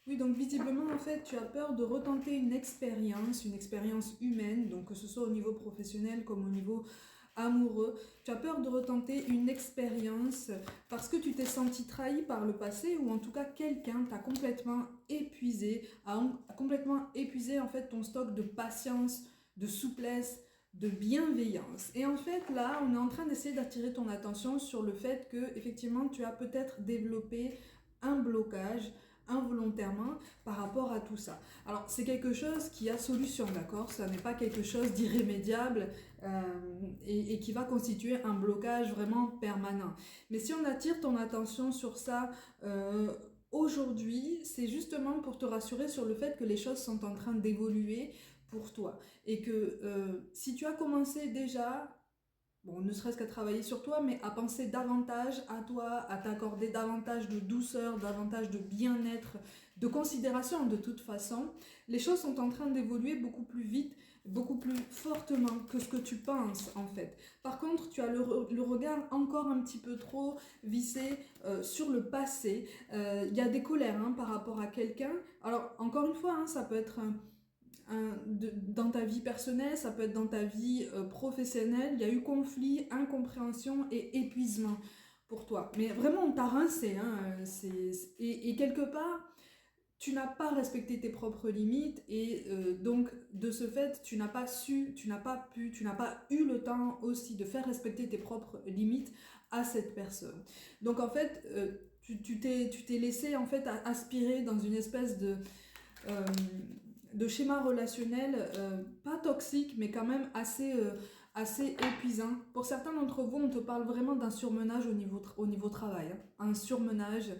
Oui, donc visiblement, en fait, tu as peur de retenter une expérience humaine, donc que ce soit au niveau professionnel comme au niveau amoureux. Tu as peur de retenter une expérience parce que tu t'es senti trahi par le passé ou en tout cas quelqu'un t'a complètement épuisé, a complètement épuisé en fait ton stock de patience, de souplesse, de bienveillance. Et en fait, là, on est en train d'essayer d'attirer ton attention sur le fait que effectivement, tu as peut-être développé un blocage involontairement par rapport à tout ça. Alors c'est quelque chose qui a solution, d'accord? Ça n'est pas quelque chose d'irrémédiable et qui va constituer un blocage vraiment permanent. Mais si on attire ton attention sur ça aujourd'hui, c'est justement pour te rassurer sur le fait que les choses sont en train d'évoluer pour toi et que si tu as commencé déjà bon, ne serait-ce qu'à travailler sur toi, mais à penser davantage à toi, à t'accorder davantage de douceur, davantage de bien-être, de considération de toute façon, les choses sont en train d'évoluer beaucoup plus vite, beaucoup plus fortement que ce que tu penses en fait. Par contre, tu as le regard encore un petit peu trop vissé sur le passé. Il y a des colères hein, par rapport à quelqu'un. Alors, encore une fois, hein, ça peut être dans ta vie personnelle, ça peut être dans ta vie professionnelle, il y a eu conflit, incompréhension et épuisement pour toi. Mais vraiment, on t'a rincé. Hein, et quelque part, tu n'as pas respecté tes propres limites et donc, de ce fait, tu n'as pas su, tu n'as pas pu, tu n'as pas eu le temps aussi de faire respecter tes propres limites à cette personne. Donc, en fait, tu t'es laissé en fait aspirer dans une espèce euh, de schéma relationnel pas toxique mais quand même assez épuisant. Pour certains d'entre vous, on te parle vraiment d'un surmenage au niveau travail. Hein. Un surmenage,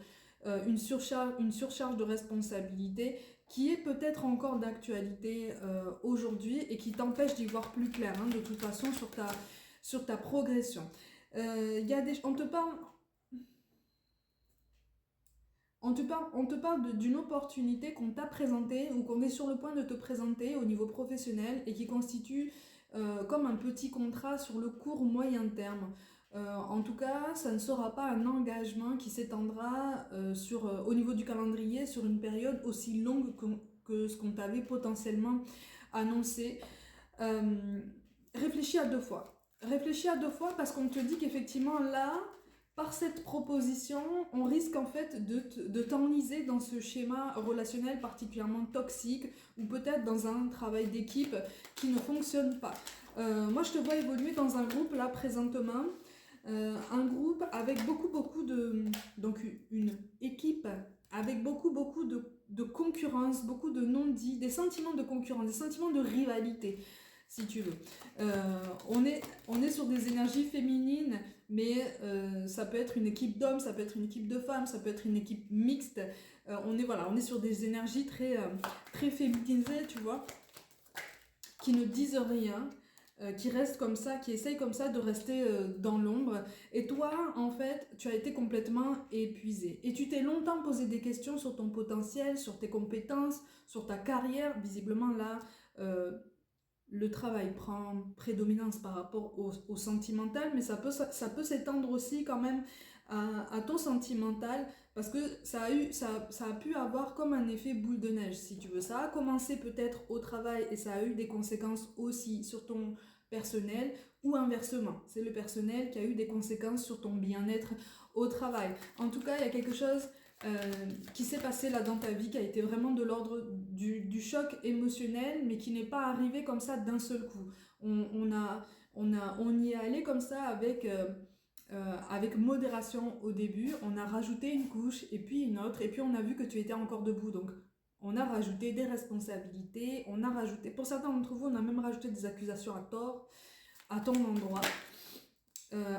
une surcharge de responsabilité qui est peut-être encore d'actualité aujourd'hui et qui t'empêche d'y voir plus clair hein, de toute façon sur ta progression. On te parle on te parle d'une opportunité qu'on t'a présentée ou qu'on est sur le point de te présenter au niveau professionnel et qui constitue comme un petit contrat sur le court moyen terme. En tout cas, ça ne sera pas un engagement qui s'étendra au niveau du calendrier sur une période aussi longue que ce qu'on t'avait potentiellement annoncé. Euh, réfléchis à deux fois. Réfléchis à deux fois parce qu'on te dit qu'effectivement là, par cette proposition, on risque en fait de t'enliser dans ce schéma relationnel particulièrement toxique ou peut-être dans un travail d'équipe qui ne fonctionne pas. Moi, je te vois évoluer dans un groupe là présentement, un groupe avec beaucoup de... Donc une équipe avec beaucoup de concurrence, beaucoup de non-dits, des sentiments de concurrence, des sentiments de rivalité si tu veux. On est sur des énergies féminines, mais ça peut être une équipe d'hommes, ça peut être une équipe de femmes, ça peut être une équipe mixte. On est sur des énergies très féminisées, tu vois, qui ne disent rien, qui restent comme ça, qui essayent comme ça de rester dans l'ombre. Et toi, en fait, tu as été complètement épuisé. Et tu t'es longtemps posé des questions sur ton potentiel, sur tes compétences, sur ta carrière. Visiblement, là, le travail prend prédominance par rapport au sentimental, mais ça peut s'étendre aussi quand même à ton sentimental, parce que ça a pu avoir comme un effet boule de neige, si tu veux. Ça a commencé peut-être au travail et ça a eu des conséquences aussi sur ton personnel, ou inversement, c'est le personnel qui a eu des conséquences sur ton bien-être au travail. En tout cas, il y a quelque chose qui s'est passé là dans ta vie, qui a été vraiment de l'ordre du choc émotionnel, mais qui n'est pas arrivé comme ça d'un seul coup. On y est allé comme ça avec modération au début, on a rajouté une couche et puis une autre, et puis on a vu que tu étais encore debout, donc on a rajouté des responsabilités, on a rajouté, pour certains d'entre vous, on a même rajouté des accusations à tort, à ton endroit.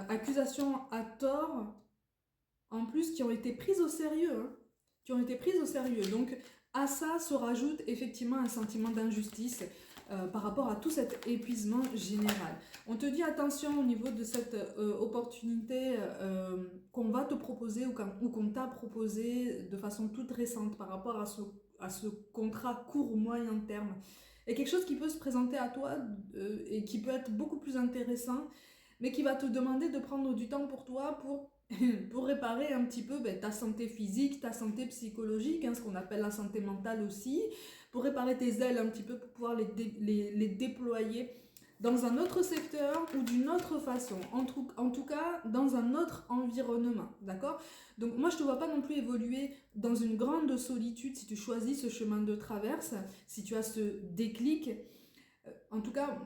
Accusations à tort en plus qui ont été prises au sérieux, hein, qui ont été prises au sérieux. Donc à ça se rajoute effectivement un sentiment d'injustice par rapport à tout cet épuisement général. On te dit attention au niveau de cette opportunité qu'on va te proposer ou qu'on t'a proposé de façon toute récente par rapport à ce contrat court ou moyen terme. Il y a quelque chose qui peut se présenter à toi et qui peut être beaucoup plus intéressant, mais qui va te demander de prendre du temps pour toi pour pour réparer un petit peu ta santé physique, ta santé psychologique, hein, ce qu'on appelle la santé mentale aussi, pour réparer tes ailes un petit peu, pour pouvoir les déployer dans un autre secteur ou d'une autre façon, en tout cas dans un autre environnement, d'accord? Donc moi je te vois pas non plus évoluer dans une grande solitude si tu choisis ce chemin de traverse, si tu as ce déclic, en tout cas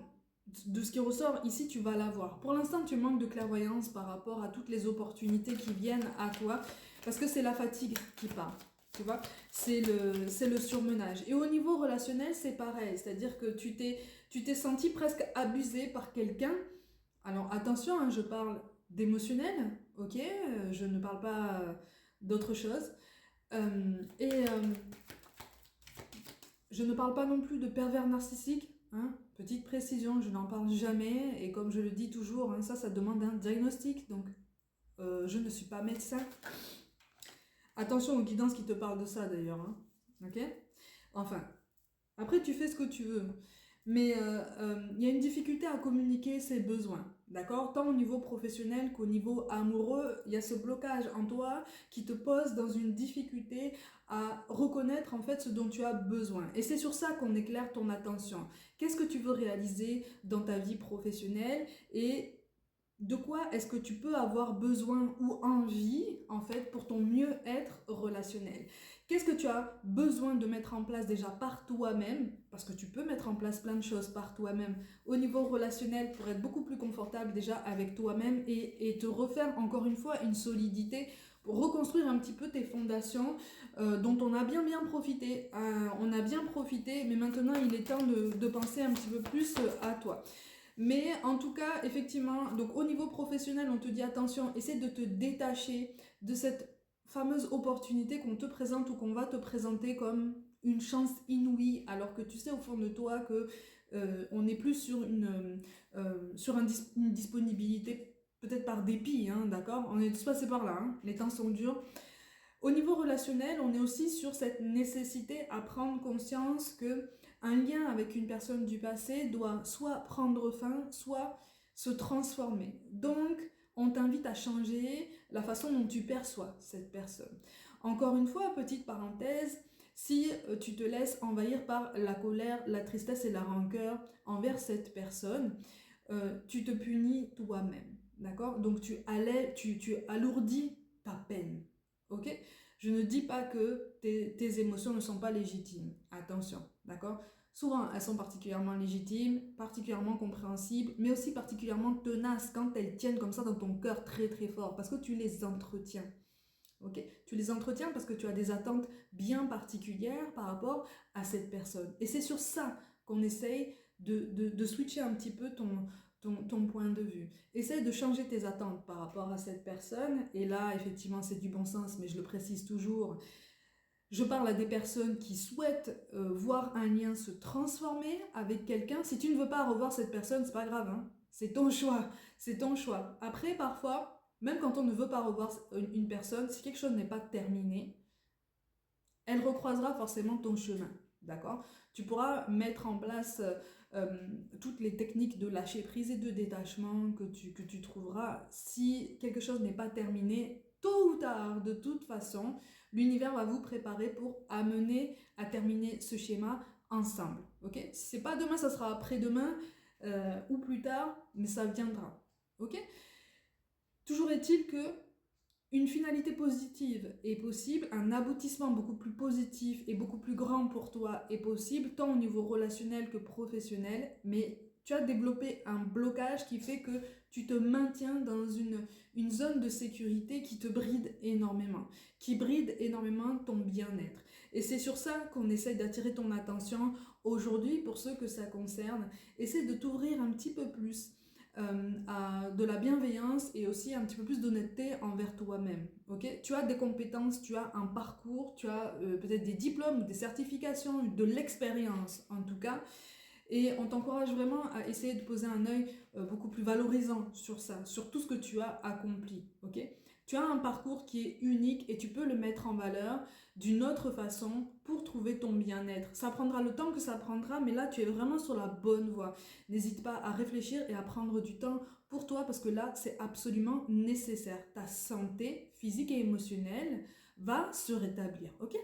de ce qui ressort ici tu vas l'avoir. Pour l'instant tu manques de clairvoyance par rapport à toutes les opportunités qui viennent à toi, parce que c'est la fatigue qui part. Tu vois, c'est le surmenage. Et au niveau relationnel, c'est pareil. C'est-à-dire que tu t'es senti presque abusé par quelqu'un. Alors attention, hein, je parle d'émotionnel, ok? Je ne parle pas d'autre chose. Je ne parle pas non plus de pervers narcissique. Hein? Petite précision, je n'en parle jamais. Et comme je le dis toujours, hein, ça demande un diagnostic. Donc, je ne suis pas médecin. Attention aux guidances qui te parlent de ça d'ailleurs, hein. Ok? Enfin, après tu fais ce que tu veux. Mais y a une difficulté à communiquer ses besoins, d'accord? Tant au niveau professionnel qu'au niveau amoureux, il y a ce blocage en toi qui te pose dans une difficulté à reconnaître en fait ce dont tu as besoin. Et c'est sur ça qu'on éclaire ton attention. Qu'est-ce que tu veux réaliser dans ta vie professionnelle et de quoi est-ce que tu peux avoir besoin ou envie, en fait, pour ton mieux-être relationnel? Qu'est-ce que tu as besoin de mettre en place déjà par toi-même? Parce que tu peux mettre en place plein de choses par toi-même au niveau relationnel pour être beaucoup plus confortable déjà avec toi-même et te refaire encore une fois une solidité pour reconstruire un petit peu tes fondations dont on a bien profité. On a bien profité, mais maintenant il est temps de penser un petit peu plus à toi. Mais en tout cas, effectivement, donc au niveau professionnel, on te dit attention, essaie de te détacher de cette fameuse opportunité qu'on te présente ou qu'on va te présenter comme une chance inouïe, alors que tu sais au fond de toi que on n'est plus sur une disponibilité, peut-être par dépit, hein, d'accord? On est tous passés par là, hein, les temps sont durs. Au niveau relationnel, on est aussi sur cette nécessité à prendre conscience que un lien avec une personne du passé doit soit prendre fin, soit se transformer. Donc, on t'invite à changer la façon dont tu perçois cette personne. Encore une fois, petite parenthèse, si tu te laisses envahir par la colère, la tristesse et la rancœur envers cette personne, tu te punis toi-même. D'accord? Donc tu alourdis ta peine. Ok? Je ne dis pas que tes émotions ne sont pas légitimes. Attention, d'accord? Souvent, elles sont particulièrement légitimes, particulièrement compréhensibles, mais aussi particulièrement tenaces quand elles tiennent comme ça dans ton cœur très très fort, parce que tu les entretiens. Ok? Tu les entretiens parce que tu as des attentes bien particulières par rapport à cette personne. Et c'est sur ça qu'on essaye de switcher un petit peu ton point de vue. Essaye de changer tes attentes par rapport à cette personne. Et là, effectivement, c'est du bon sens, mais je le précise toujours. Je parle à des personnes qui souhaitent voir un lien se transformer avec quelqu'un. Si tu ne veux pas revoir cette personne, c'est pas grave, hein. C'est ton choix. C'est ton choix. Après, parfois, même quand on ne veut pas revoir une personne, si quelque chose n'est pas terminé, elle recroisera forcément ton chemin. D'accord? Tu pourras mettre en place toutes les techniques de lâcher prise et de détachement que tu trouveras. Si quelque chose n'est pas terminé, tôt ou tard, de toute façon, l'univers va vous préparer pour amener à terminer ce schéma ensemble. Ok? Si c'est pas demain, ça sera après-demain ou plus tard, mais ça viendra. Ok? Toujours est-il que une finalité positive est possible, un aboutissement beaucoup plus positif et beaucoup plus grand pour toi est possible, tant au niveau relationnel que professionnel, mais tu as développé un blocage qui fait que tu te maintiens dans une zone de sécurité qui te bride énormément, qui bride énormément ton bien-être. Et c'est sur ça qu'on essaye d'attirer ton attention aujourd'hui pour ceux que ça concerne. Essaie de t'ouvrir un petit peu plus à de la bienveillance et aussi un petit peu plus d'honnêteté envers toi-même. Okay? Tu as des compétences, tu as un parcours, tu as peut-être des diplômes, des certifications, de l'expérience en tout cas. Et on t'encourage vraiment à essayer de poser un œil beaucoup plus valorisant sur ça, sur tout ce que tu as accompli. Okay? Tu as un parcours qui est unique et tu peux le mettre en valeur d'une autre façon pour trouver ton bien-être. Ça prendra le temps que ça prendra, mais là, tu es vraiment sur la bonne voie. N'hésite pas à réfléchir et à prendre du temps pour toi parce que là, c'est absolument nécessaire. Ta santé physique et émotionnelle va se rétablir, ok?